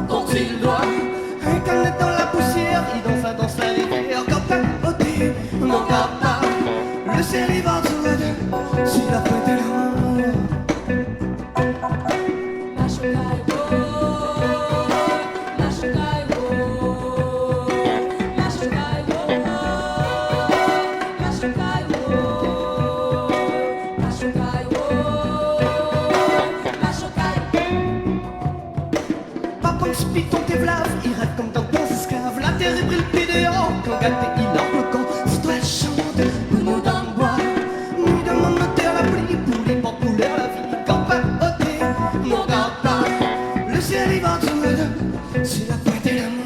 Quand il doit, incarné dans la poussière, il danse la rivière. Quand t'as ôté mon papa, le ciel il va tout red, si la fête est l'amour. Piton tes vlaves, il rêve comme dans bons esclaves. La terre est brille pédéant, quand gâté il en le camp. Si toi elle chante, nous dans le bois, nous demande de terre la pluie, pour les portes, pour l'air la vie. Quand pas ôté, mon papa, le ciel il va tout red, si la fête est l'amour.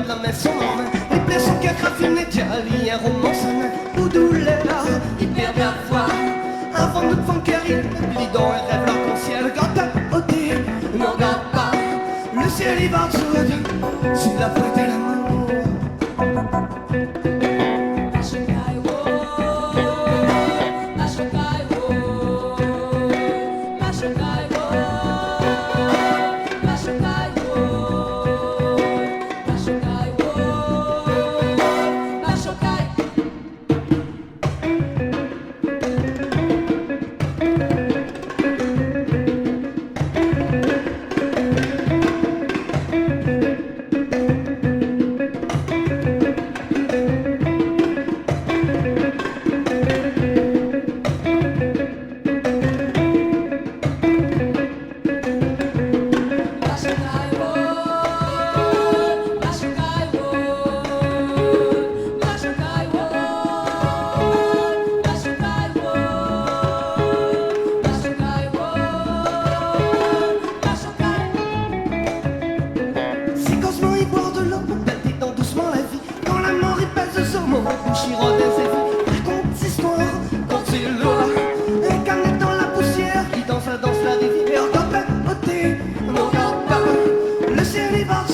La main son main, les plaies sont qu'à craffiner, Diali, un roman sans Boudou là, il perd la voix. Avant de Fankari, bidon et rêve l'arc-en-ciel. Quand t'as ôté, n'en garde pas, le ciel il va tout, si la fête est l'amour. Chiro des évies, raconte ses histoires. Quand il doit, incarné dans la poussière, il danse la rivière. Quand t'as ôté, non, garde pas, le ciel il va